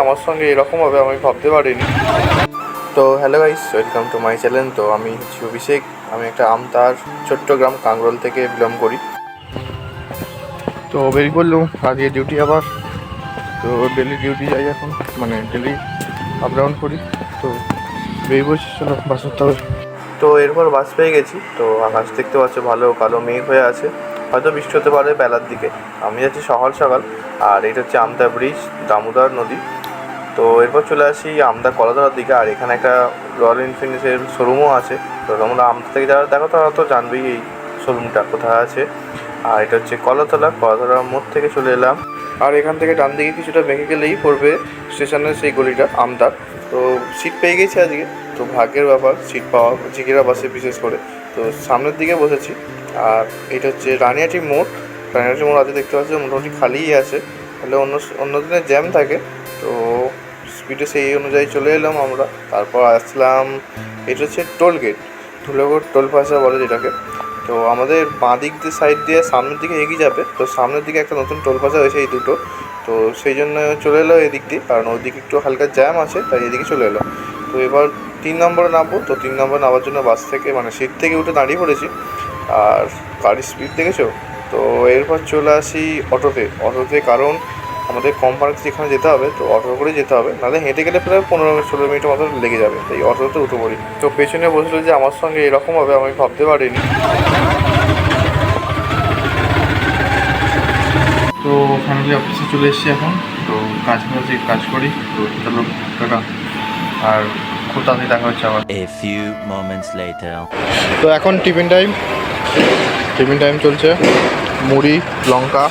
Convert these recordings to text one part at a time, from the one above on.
আমার সঙ্গে এরকম হবে আমি ভাবতে পারিনি। তো hello guys, welcome to my channel. তো আমি হচ্ছি অভিষেক। আমি একটা আমতার ছোট্ট গ্রাম কাংরোল থেকে বিলং করি। তো বেরিয়ে পড়লাম আজকে ডিউটি আবার। তো ডেলি ডিউটি যাই এখন, মানে ডেলি আপ ডাউন করি। তো বেরিয়ে পড়ছি, চলো বাস ধরতে হবে। তো এরপর বাস পেয়ে গেছি। তো আকাশ দেখতে পাচ্ছ ভালো কালো মেঘ হয়ে আছে, হয়তো বৃষ্টি হতে পারে বেলার দিকে। আমি যাচ্ছি সকাল সকাল। আর এটা হচ্ছে আমতা ব্রিজ, দামোদর নদী। তো এরপর চলে আসি আমদা কলাতলার দিকে। আর এখানে একটা রয়্যাল এনফিল্ডের শোরুমও আছে। তো তোমরা আমদা থেকে যারা দেখো তারা তো জানবেই এই শোরুমটা কোথায় আছে। আর এটা হচ্ছে কলাতলার মোড় থেকে চলে এলাম। আর এখান থেকে ডান দিকে কিছুটা বেঁকে গেলেই পড়বে স্টেশনের সেই গলিটা আমদার। তো সিট পেয়ে গেছি আজকে, তো ভাগ্যের ব্যাপার সিট পাওয়া ঝিকিরা বাসে বিশেষ করে। তো সামনের দিকে বসেছি। আর এটা হচ্ছে রানিয়াটি মোড়। রানিয়াটি মোড় আজকে দেখতে পাচ্ছি মোটামুটি খালিই আছে, তাহলে অন্য দিনে জ্যাম থাকে। তো স্পিডে সেই অনুযায়ী চলে এলাম আমরা। তারপর আসলাম, এটা হচ্ছে toll gate, Dhulagarh toll plaza বলে যেটাকে। তো আমাদের বাঁ দিক দিয়ে সাইড দিয়ে সামনের দিকে এগিয়ে যাবে। তো সামনের দিকে একটা নতুন টোল প্লাজা হয়েছে এই দুটো। তো সেই জন্য চলে এলো এদিক দিয়ে, কারণ ওইদিকে একটু হালকা জ্যাম আছে, তাই এদিকে চলে এলো। তো এবার 3 নম্বরে নামবো। তো 3 নম্বরে নামার জন্য বাস থেকে মানে সিট থেকে উঠে দাঁড়িয়ে পড়েছি। আর গাড়ির স্পিড দেখেছো। তো এরপর চলে আসি অটোতে, কারণ আমাদের কোম্পানিতে যেখানে যেতে হবে তো অটো করে যেতে হবে, নাহলে হেঁটে গেলে প্রায় 15-16 মিনিটের মতো লেগে যাবে। তাই অটোতে উঠে পড়ি। তো পেছনে বসলো যে আমার সঙ্গে এরকম হবে আমি ভাবতে পারিনি। তো ফ্যামিলি অফিসে চলে এসেছি এখন। তো কাজ করি। তো চলো টাটা। আর খুব তাড়াতাড়ি দেখা হচ্ছে আবার। তো এখন টিফিন টাইম চলছে, মুড়ি লঙ্কা।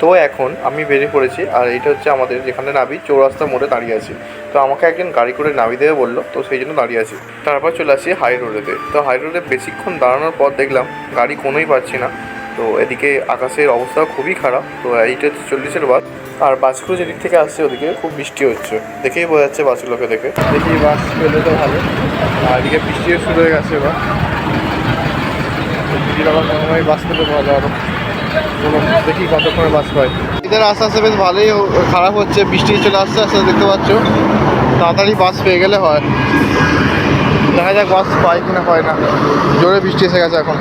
তো এখন আমি বেরিয়ে পড়েছি। আর এইটা হচ্ছে আমাদের যেখানে নাবি চৌরাস্তা মোড়ে দাঁড়িয়ে আছি। তো আমাকে একজন গাড়ি করে নামিয়ে দেবে বললো, তো সেই জন্য দাঁড়িয়ে আছি। তারপর চলে আসি হাই রোডেতে। তো হাই রোডে বেশিক্ষণ দাঁড়ানোর পর দেখলাম গাড়ি কোনোই পাচ্ছি না। তো এদিকে আকাশের অবস্থা খুবই খারাপ। তো এইটা হচ্ছে 40-এর বাস। আর বাসগুলো যেদিক থেকে আসছে ওদিকে খুব বৃষ্টি হচ্ছে, দেখেই বোঝা যাচ্ছে বাসগুলোকে দেখে। দেখি বাস পেলে তো ভালো। আর এদিকে বৃষ্টিও শুরু হয়ে গেছে এবার। দিদির আবার মনে হয় বাস পেলে ভালো আরও। দেখি কতক্ষণে বাস পাই। এদের আস্তে আস্তে বেশ ভালোই খারাপ হচ্ছে, বৃষ্টি চলে আসছে আস্তে দেখতে পাচ্ছ। তাড়াতাড়ি বাস পেয়ে গেলে হয়। দেখা যাক বাস পাই কিনা পায় না। জোরে বৃষ্টি এসে গেছে এখন।